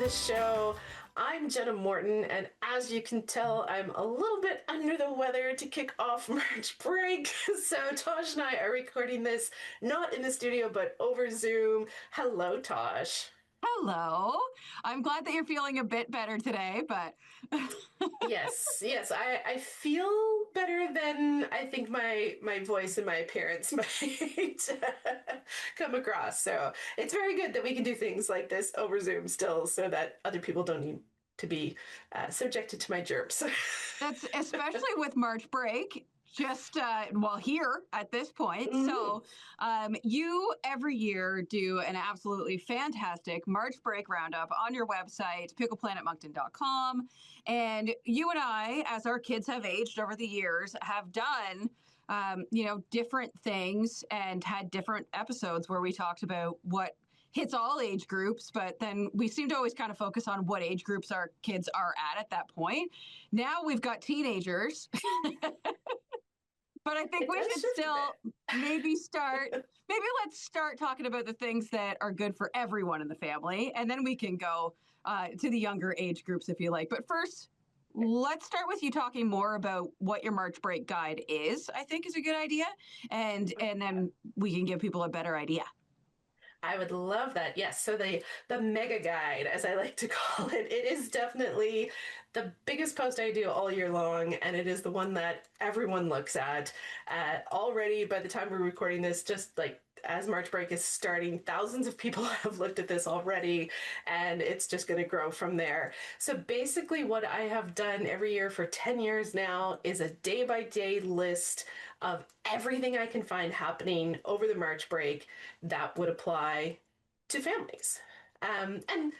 the show. I'm Jenna Morton, and as you can tell, I'm a little bit under the weather to kick off March break. So Tosh and I are recording this not in the studio, but over Zoom. Hello, Tosh. Hello. I'm glad that you're feeling a bit better today, but Yes, I feel better than I think my voice and my appearance might come across. So it's very good that we can do things like this over Zoom still, so that other people don't need to be subjected to my germs. that's especially with March break. Just well, here at this point. Mhm. You every year do an absolutely fantastic March break roundup on your website, pickleplanetmoncton.com. And you and I, as our kids have aged over the years, have done different things and had different episodes where we talked about what hits all age groups, but then we seem to always kind of focus on what age groups our kids are at that point. Now we've got teenagers, but I think It we does should shift a still bit. maybe let's start talking about the things that are good for everyone in the family, and then we can go to the younger age groups if you like. But first, let's start with you talking more about what your March break guide is. I think is a good idea, and then we can give people a better idea. I would love that. Yes. So the mega guide, as I like to call it, it is definitely the biggest post I do all year long, and it is the one that everyone looks at. Already, by the time we're recording this, just like as March break is starting, thousands of people have looked at this already, and it's just going to grow from there. So basically, what I have done every year for 10 years now is a day by day list of everything I can find happening over the March break that would apply to families. And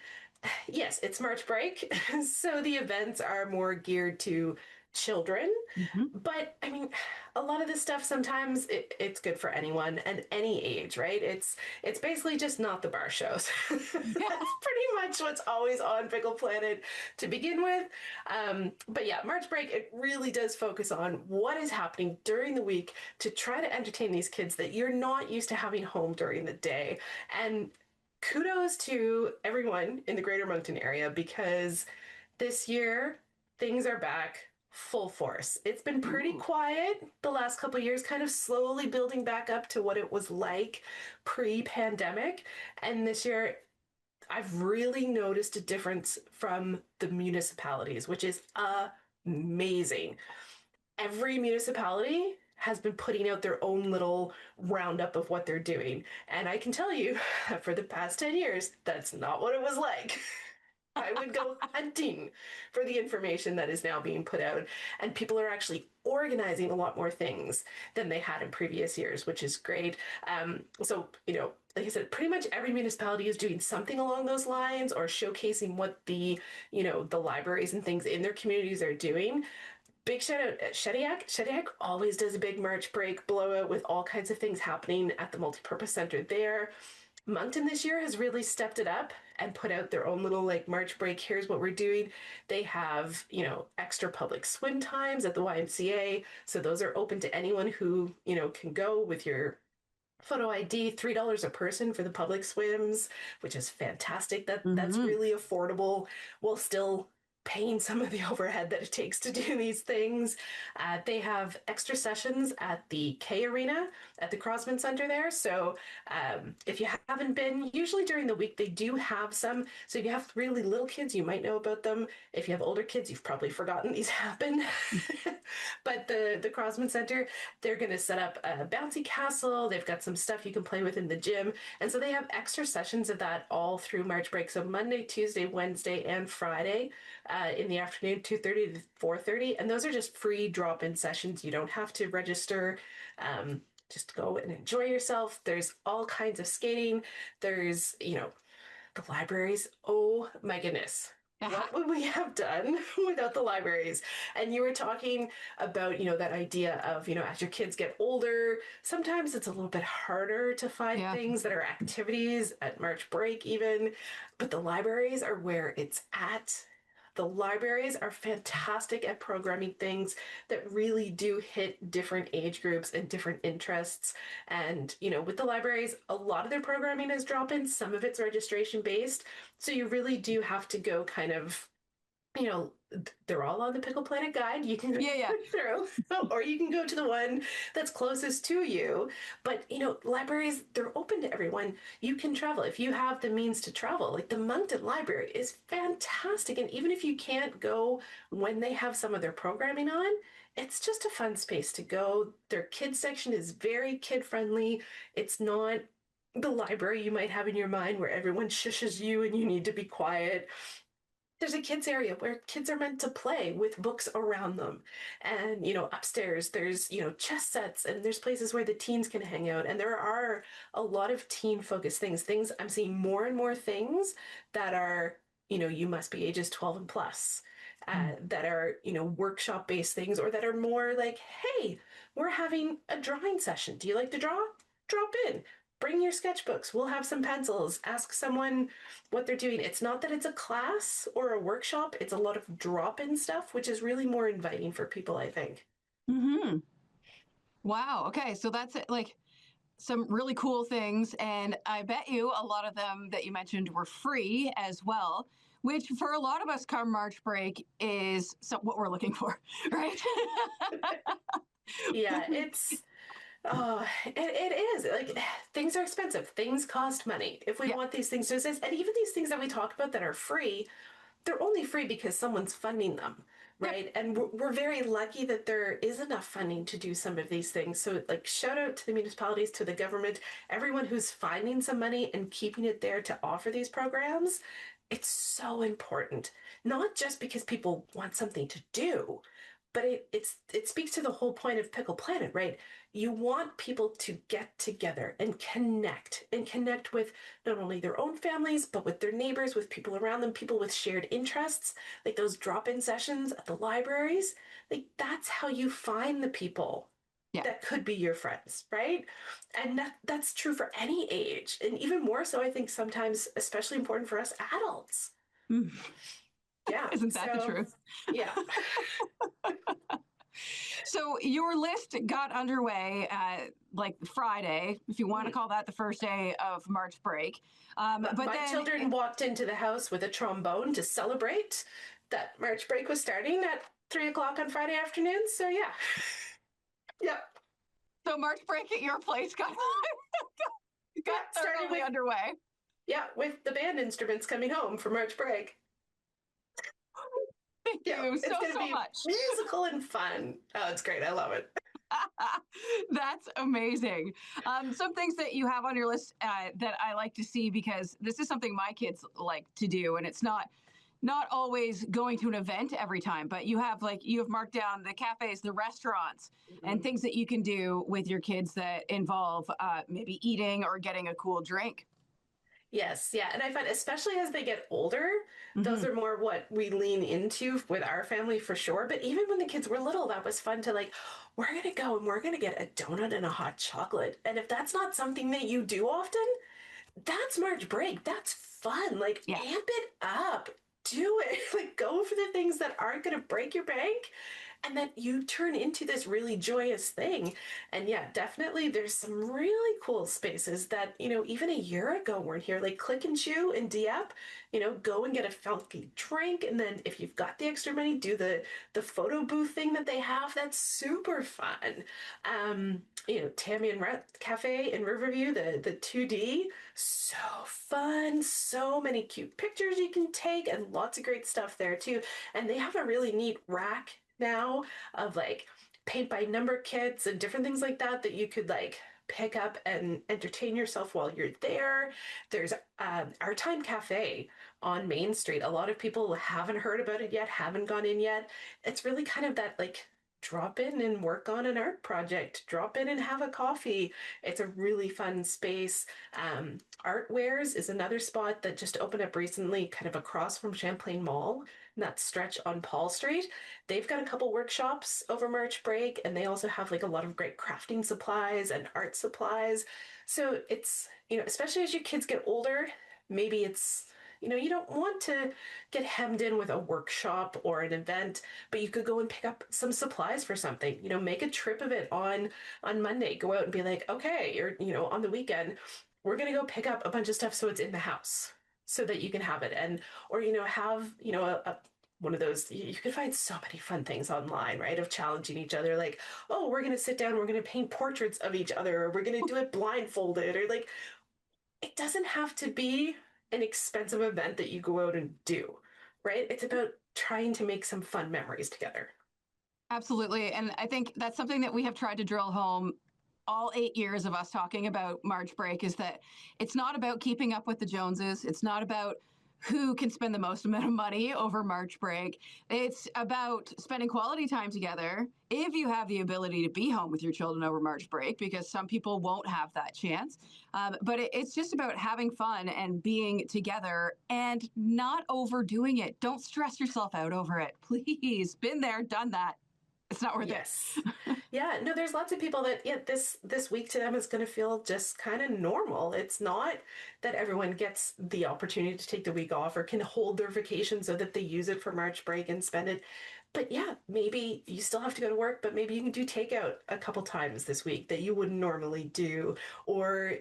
yes, it's March break, so the events are more geared to children. Mhm. But I mean, a lot of this stuff sometimes it's good for anyone and any age, right? It's basically just not the bar shows. Yeah. That's pretty much what's always on Pickle Planet to begin with. But yeah, March break, it really does focus on what is happening during the week to try to entertain these kids that you're not used to having home during the day. And kudos to everyone in the Greater Moncton area because this year things are back full force. It's been pretty Ooh. quiet the last couple of years, kind of slowly building back up to what it was like pre-pandemic. And this year, I've really noticed a difference from the municipalities, which is amazing. Every municipality has been putting out their own little roundup of what they're doing. And I can tell you, for the past 10 years, that's not what it was like. I would go hunting for the information that is now being put out. And people are actually organizing a lot more things than they had in previous years, which is great. Like I said, pretty much every municipality is doing something along those lines or showcasing what the libraries and things in their communities are doing. Big shout out at Shediac. Shediac always does a big March break blowout with all kinds of things happening at the multipurpose center there. Moncton this year has really stepped it up and put out their own little like March break. Here's what we're doing. They have, extra public swim times at the YMCA. So those are open to anyone who, can go with your photo ID, $3 a person for the public swims, which is fantastic. That's Hmm. really affordable while still paying some of the overhead that it takes to do these things. They have extra sessions at the K Arena at the Crossman Center there. So if you haven't been, usually during the week they do have some. So if you have really little kids, you might know about them. If you have older kids, you've probably forgotten these happen. But the Crossman Center, they're going to set up a bouncy castle. They've got some stuff you can play with in the gym. And so they have extra sessions of that all through March break. So Monday, Tuesday, Wednesday, and Friday in the afternoon, 2:30 to 4:30. And those are just free drop-in sessions. You don't have to register. Just go and enjoy yourself. There's all kinds of skating. There's, the libraries. Oh my goodness. What would we have done without the libraries? And you were talking about, that idea of, as your kids get older, sometimes it's a little bit harder to find Yeah. things that are activities at March break, even. But the libraries are where it's at. the libraries are fantastic at programming things that really do hit different age groups and different interests. And, with the libraries, a lot of their programming is drop-in, some of it's registration based. So you really do have to go kind of, you know, they're all on the Pickle Planet guide. You can Yeah, yeah. click through, or you can go to the one that's closest to you. But, libraries, they're open to everyone. You can travel if you have the means to travel. Like the Moncton Library is fantastic. And even if you can't go when they have some of their programming on, it's just a fun space to go. Their kids section is very kid friendly. It's not the library you might have in your mind where everyone shushes you and you need to be quiet. There's a kids area where kids are meant to play with books around them. And, upstairs there's, chess sets, and there's places where the teens can hang out. And there are a lot of teen focused things. I'm seeing more and more things that are, you must be ages 12 and plus. That are, workshop based things, or that are more like, hey, we're having a drawing session. Do you like to draw? Drop in. Bring your sketchbooks. We'll have some pencils. Ask someone what they're doing. It's not that it's a class or a workshop, it's a lot of drop in stuff, which is really more inviting for people, I think. Mm-hmm. Wow. Okay. So that's it. Like some really cool things. And I bet you a lot of them that you mentioned were free as well, which for a lot of us come March break is what we're looking for, right? Yeah, it's it is like things are expensive. Things cost money. If we Yeah. want these things to exist, and even these things that we talk about that are free, they're only free because someone's funding them, Yep. right? And we're very lucky that there is enough funding to do some of these things. So, like, shout out to the municipalities, to the government, everyone who's finding some money and keeping it there to offer these programs. It's so important, not just because people want something to do, but it speaks to the whole point of Pickle Planet, right? You want people to get together and connect with not only their own families, but with their neighbors, with people around them, people with shared interests, like those drop-in sessions at the libraries. Like that's how you find the people Yeah. that could be your friends, right? And that's true for any age. And even more so, I think sometimes especially important for us adults. Mm. Yeah. Isn't that the So truth? yeah. So your list got underway like Friday, if you want to Mhm. call that the first day of March break. But My then, children walked into the house with a trombone to celebrate that March break was starting at 3 o'clock on Friday afternoon. So yeah. Yep. so March break at your place got Yeah. got Starting thoroughly with underway. with the band instruments coming home for March break. Thank Yeah. you It's so, gonna so be much. musical and fun. Oh, it's great. I love it. That's amazing. Some things that you have on your list that I like to see because this is something my kids like to do, and it's not always going to an event every time, but you have marked down the cafes, the restaurants, and Mhm. things that you can do with your kids that involve maybe eating or getting a cool drink. Yes, yeah. And I find, especially as they get older, those Mm-hmm. are more what we lean into with our family for sure. But even when the kids were little, that was fun to like, we're going to go and we're going to get a donut and a hot chocolate. And if that's not something that you do often, that's March break. That's fun. Like, Yeah. amp it up. Do it. Like, go for the things that aren't going to break your bank and that you turn into this really joyous thing. And yeah, definitely there's some really cool spaces that, even a year ago weren't here, like Click and Chew in Dieppe, go and get a funky drink. And then if you've got the extra money, do the photo booth thing that they have. That's super fun. Tammy and Rhett Cafe in Riverview, the 2D, so fun. So many cute pictures you can take and lots of great stuff there too. And they have a really neat rack now of like paint by number kits and different things like that that you could like pick up and entertain yourself while you're there. There's Our Time Cafe on Main Street. A lot of people haven't heard about it yet, haven't gone in yet. It's really kind of that like drop in and work on an art project, drop in and have a coffee. It's a really fun space. Artwares is another spot that just opened up recently, kind of across from Champlain Mall, and that stretch on Paul Street. They've got a couple workshops over March break, and they also have like a lot of great crafting supplies and art supplies. So it's, especially as your kids get older, maybe it's You don't want to get hemmed in with a workshop or an event, but you could go and pick up some supplies for something. Make a trip of it on Monday. Go out and be like, okay, or on the weekend, we're gonna go pick up a bunch of stuff so it's in the house so that you can have it. And or have one of those, you can find so many fun things online, right? Of challenging each other, like, oh, we're going to sit down, we're going to paint portraits of each other, or we're going to do it blindfolded, or like, it doesn't have to be an expensive event that you go out and do, right? It's about trying to make some fun memories together. Absolutely. And I think that's something that we have tried to drill home all 8 years of us talking about March break is that it's not about keeping up with the Joneses. It's not about who can spend the most amount of money over March break. It's about spending quality time together if you have the ability to be home with your children over March break, because some people won't have that chance. But it's just about having fun and being together and not overdoing it. Don't stress yourself out over it. Please. Been there, done that. It's not worth it. Yes. Yeah, no, there's lots of people that this week to them is going to feel just kind of normal. It's not that everyone gets the opportunity to take the week off or can hold their vacation so that they use it for March break and spend it. But yeah, maybe you still have to go to work, but maybe you can do takeout a couple times this week that you wouldn't normally do, or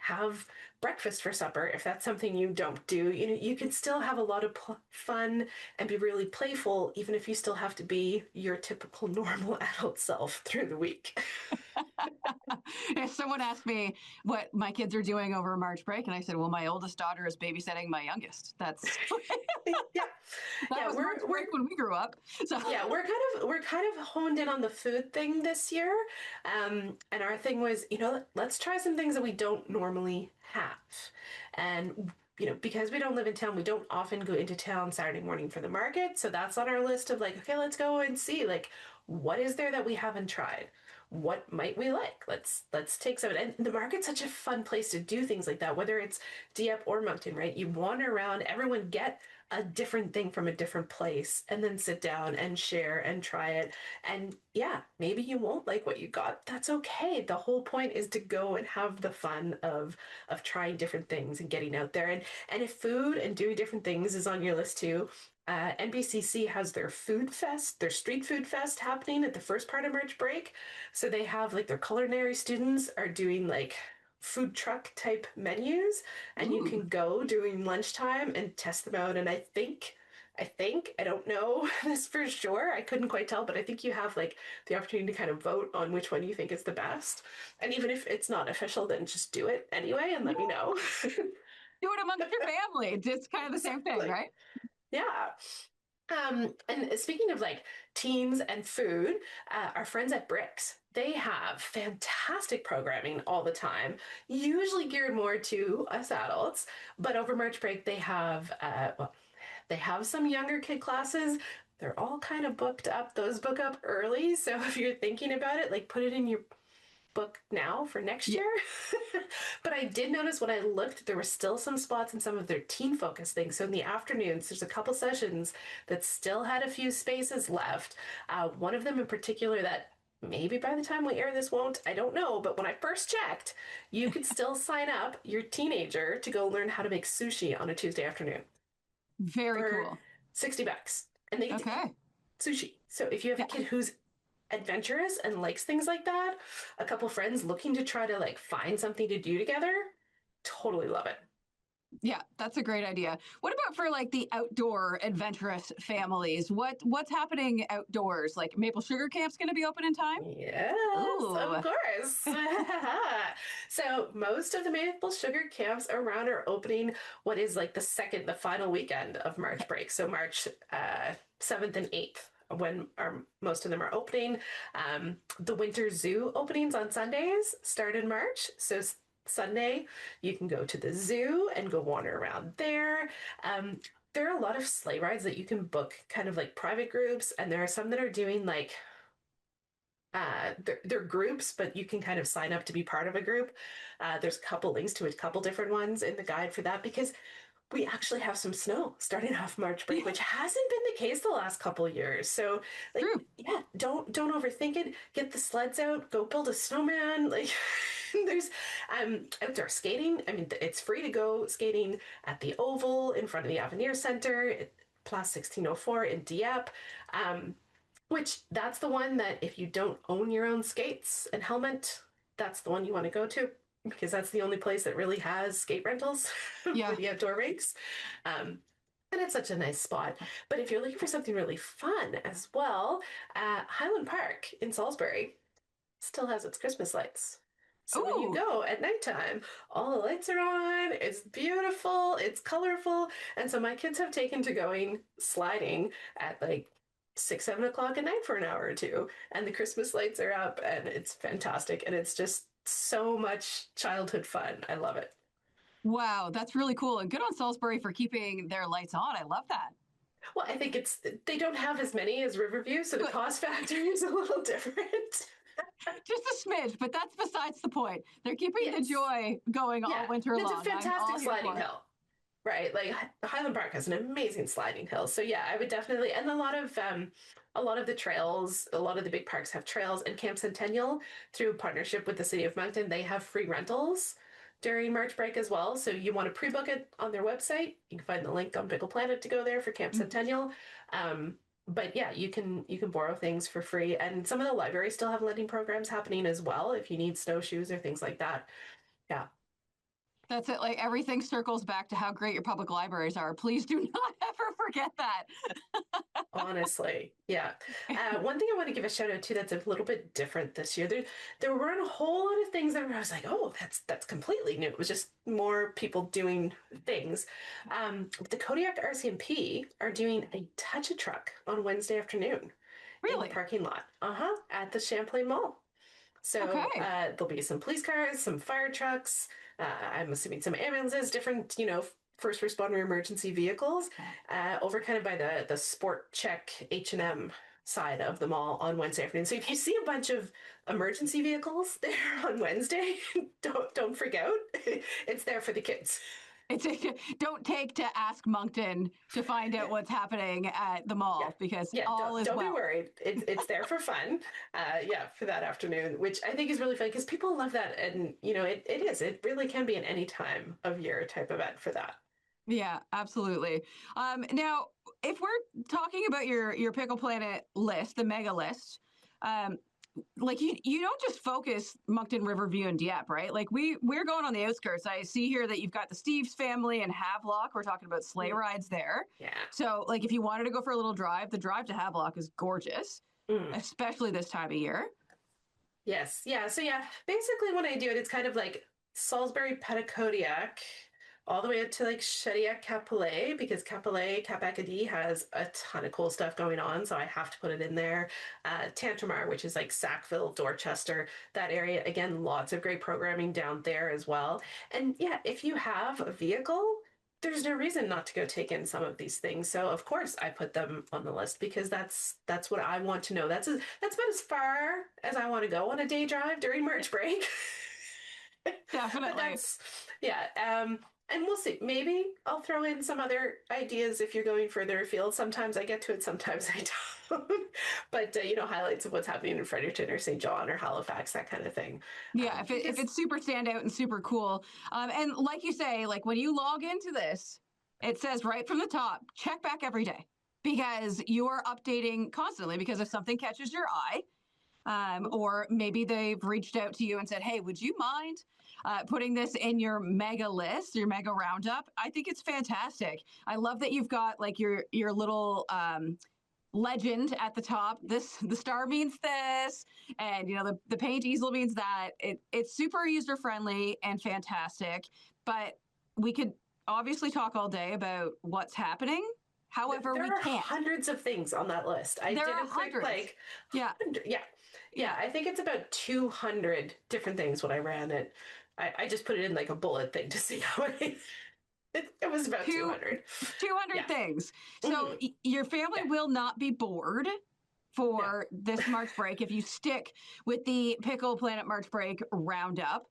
have breakfast for supper if that's something you don't do. You can still have a lot of fun and be really playful, even if you still have to be your typical normal adult self through the week. If someone asked me what my kids are doing over March break, and I said, "Well, my oldest daughter is babysitting my youngest." Yeah, That yeah, was March we're break when we grew up. So yeah, we're kind of honed in on the food thing this year. And our thing was, let's try some things that we don't normally have. And because we don't live in town, we don't often go into town Saturday morning for the market. So that's on our list of like, okay, let's go and see like what is there that we haven't tried? What might we like? Let's take some. And the market's such a fun place to do things like that, whether it's Dieppe or Moncton, right? You wander around, everyone get a different thing from a different place and then sit down and share and try it. And yeah, maybe you won't like what you got. That's okay. The whole point is to go and have the fun of trying different things and getting out there. And if food and doing different things is on your list too, NBCC has their food fest, their street food fest happening at the first part of March break. So they have like their culinary students are doing like food truck type menus, and you ooh, can go during lunchtime and test them out. And I don't know this for sure. I couldn't quite tell, but I think you have like the opportunity to kind of vote on which one you think is the best. And even if it's not official, then just do it anyway and let me know. do it amongst your family. It's kind of the same thing, Exactly. right? Yeah. And speaking of like teens and food, our friends at Bricks, they have fantastic programming all the time, usually geared more to us adults. But over March break, they have some younger kid classes. They're all kind of booked up. Those book up early. So if you're thinking about it, like put it in your book now for next Yeah. year. But I did notice when I looked, there were still some spots in some of their teen focus things. So in the afternoons, there's a couple sessions that still had a few spaces left. One of them in particular that maybe by the time we air this won't, I don't know. But when I first checked, you could still sign up your teenager to go learn how to make sushi on a Tuesday afternoon Very for cool. $60. And they get to eat Okay. sushi. So if you have a Yeah. kid who's adventurous and likes things like that, a couple friends looking to try to like find something to do together, totally love it. Yeah, that's a great idea. What about for like the outdoor adventurous families? What's happening outdoors? Like Maple Sugar Camp's going to be open in time? Yes, Ooh. of course. So most of the maple sugar camps around are opening what is like the final weekend of March break. So March 7th and 8th when most of them are opening. The winter zoo openings on Sundays start in March. So Sunday, you can go to the zoo and go wander around there. Um, there are a lot of sleigh rides that you can book kind of like private groups, and there are some that are doing like they're groups, but you can kind of sign up to be part of a group. There's a couple links to a couple different ones in the guide for that because we actually have some snow starting off March break, which hasn't been the case the last couple of years. So, like, True. yeah, don't overthink it. Get the sleds out, go build a snowman. Like, there's outdoor skating. I mean, it's free to go skating at the Oval in front of the Avenir Center, Plus 1604 in Dieppe. Which that's the one that if you don't own your own skates and helmet, that's the one you want to go to because that's the only place that really has skate rentals for Yeah. the outdoor rinks. Um, and it's such a nice spot. But if you're looking for something really fun as well, Highland Park in Salisbury still has its Christmas lights. So when you Ooh. go at nighttime, all the lights are on. It's beautiful. It's colorful. And so my kids have taken to going sliding at like 6, 7 o'clock at night for an hour or two. And the Christmas lights are up and it's fantastic. And it's just so much childhood fun. I love it. Wow, that's really cool. And good on Salisbury for keeping their lights on. I love that. Well, I think they don't have as many as Riverview, so the But cost factor is a little different. just a smidge, but that's besides the point. They're keeping the Yes. joy going all Yeah. winter And it's a long. I'm fantastic all here sliding for it. hill. Right, like Highland Park has an amazing sliding hill. So yeah, I would definitely, and a lot of the trails, a lot of the big parks have trails, and Camp Centennial, through partnership with the City of Moncton, they have free rentals during March break as well. So you want to pre-book it on their website. You can find the link on Pickle Planet to go there for Camp Mhm. Centennial. But yeah, you can borrow things for free, and some of the libraries still have lending programs happening as well if you need snowshoes or things like that. Yeah. That's it. Like everything circles back to how great your public libraries are. Please do not ever forget that. Honestly, yeah. One thing I want to give a shout out to that's a little bit different this year. There weren't a whole lot of things that I was like, oh, that's completely new. It was just more people doing things. The Kodiak RCMP are doing a touch a truck on Wednesday afternoon in the Really? parking lot. At the Champlain Mall. So Okay. there'll be some police cars, some fire trucks. I'm assuming some ambulances, different, first responder emergency vehicles, over kind of by the Sport Check H&M side of the mall on Wednesday afternoon. So if you see a bunch of emergency vehicles there on Wednesday, don't freak out. It's there for the kids. It's don't take to Ask Moncton to find out what's happening at the Yeah. mall because Yeah, all don't is don't be well. worried. It's there for fun. Yeah, for that afternoon, which I think is really fun because people love that, and it is. It really can be an any time of year type event for that. Yeah, absolutely. Now, if we're talking about your Pickle Planet list, the mega list, um, like you don't just focus Moncton, Riverview, and Dieppe, right? Like we're going on the outskirts. I see here that you've got the Steves family and Havelock. We're talking about sleigh Mm, rides there. yeah. So, like, if you wanted to go for a little drive, the drive to Havelock is gorgeous, Mm. especially this time of year. Yes. Yeah. So yeah, basically when I do it, it's kind of like Salisbury Petitcodiac all the way up to like Shediac Capellet because Capellet, Cap Acadie has a ton of cool stuff going on. So I have to put it in there. Tantramar, which is like Sackville, Dorchester, that area. Again, lots of great programming down there as well. And yeah, if you have a vehicle, there's no reason not to go take in some of these things. So of course I put them on the list because that's what I want to know. That's about as far as I want to go on a day drive during March break. But Definitely. that's yeah. And we'll see. Maybe I'll throw in some other ideas if you're going further afield. Sometimes I get to it, sometimes I don't. But highlights of what's happening in Fredericton or St. John or Halifax, that kind of thing. Yeah, if Because it's super standout and super cool, and like you say, like when you log into this, it says right from the top, check back every day because you are updating constantly. Because if something catches your eye, or maybe they've reached out to you and said, "Hey, would you mind putting this in your mega list, your mega roundup?" I think it's fantastic. I love that you've got like your little legend at the top. The star means this, and the paint easel means that. It's super user friendly and fantastic. But we could obviously talk all day about what's happening. However, there we are can't. hundreds of things on that list. I There did are a quick hundreds. like Yeah, 100, yeah. Yeah, yeah. I think it's about 200 different things when I ran it. I just put it in like a bullet thing to see how it was about Two 200. 200 Yeah. things. So Mhm. your family Yeah. will not be bored for this March break if you stick with the Pickle Planet March break roundup.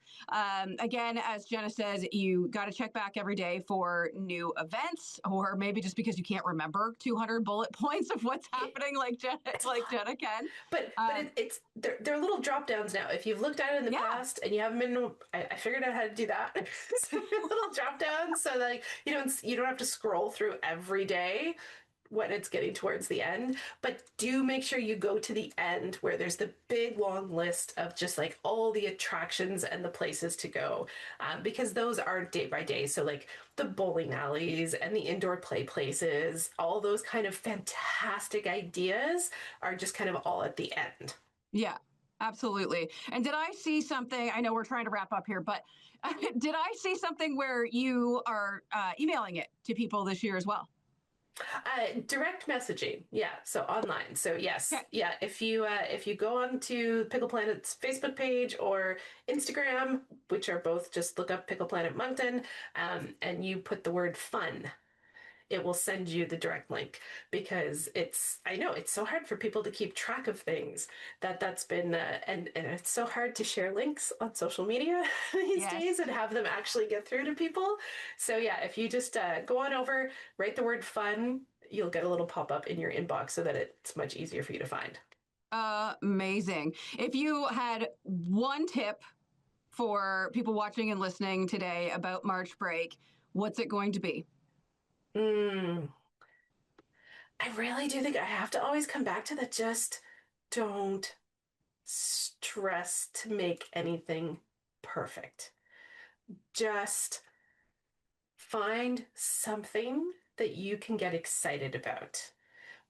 Again, as Jenna says, you got to check back every day for new events, or maybe just because you can't remember 200 bullet points of what's happening, It's a like lot. Jenna can. But it's they're little drop downs now. If you've looked at it in the Yeah, past and you haven't been, I figured out how to do that. So little drop downs, so like you don't have to scroll through every day when it's getting towards the end. But do make sure you go to the end where there's the big long list of just like all the attractions and the places to go, because those are day by day. So like the bowling alleys and the indoor play places, all those kind of fantastic ideas are just kind of all at the end. yeah, absolutely. And did I see something? I know we're trying to wrap up here, but did I see something where you are emailing it to people this year as well? Direct messaging, yeah. So online. So yes, Okay. yeah. If you go on to Pickle Planet's Facebook page or Instagram, which are both just look up Pickle Planet Moncton, and you put the word fun, it will send you the direct link, because I know it's so hard for people to keep track of things, that's been and it's so hard to share links on social media these days Yes. and have them actually get through to people. So yeah, if you just go on over, write the word fun, you'll get a little pop-up in your inbox so that it's much easier for you to find. Amazing. If you had one tip for people watching and listening today about March break, what's it going to be? mm, I really do think I have to always come back to that. Just don't stress to make anything perfect. Just find something that you can get excited about.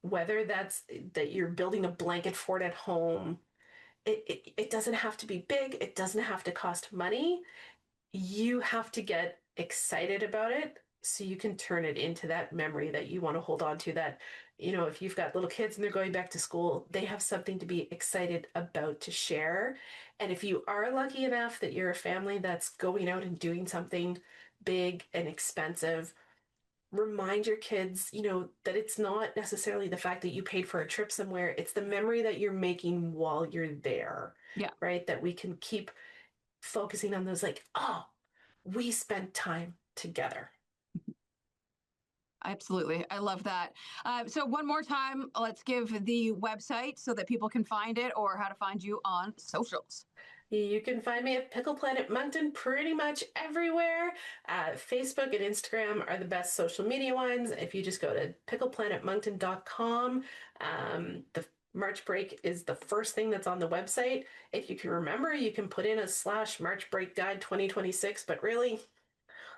Whether that's that you're building a blanket fort at home, it doesn't have to be big, it doesn't have to cost money. You have to get excited about it so you can turn it into that memory that you want to hold on to. That, if you've got little kids and they're going back to school, they have something to be excited about to share. And if you are lucky enough that you're a family that's going out and doing something big and expensive, remind your kids, that it's not necessarily the fact that you paid for a trip somewhere, it's the memory that you're making while you're there, Yeah, right? That we can keep focusing on those, like, oh, we spent time together. absolutely. I love that. So, one more time, let's give the website so that people can find it or how to find you on socials. You can find me at Pickle Planet Moncton pretty much everywhere. Facebook and Instagram are the best social media ones. If you just go to pickleplanetmoncton.com, the March break is the first thing that's on the website. If you can remember, you can put in a / March break guide 2026, but really,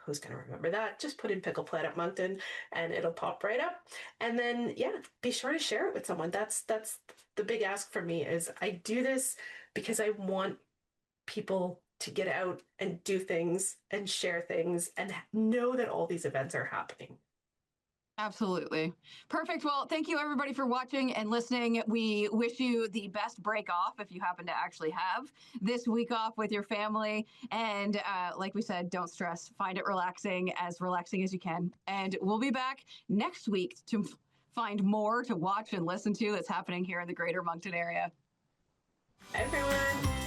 who's going to remember that? Just put in Pickle Planet Moncton and it'll pop right up. And then, yeah, be sure to share it with someone. That's the big ask for me. Is I do this because I want people to get out and do things and share things and know that all these events are happening. Absolutely. Perfect. Well, thank you everybody for watching and listening. We wish you the best break off if you happen to actually have this week off with your family. And like we said, don't stress. Find it relaxing as you can. And we'll be back next week to find more to watch and listen to that's happening here in the Greater Moncton area. Everyone.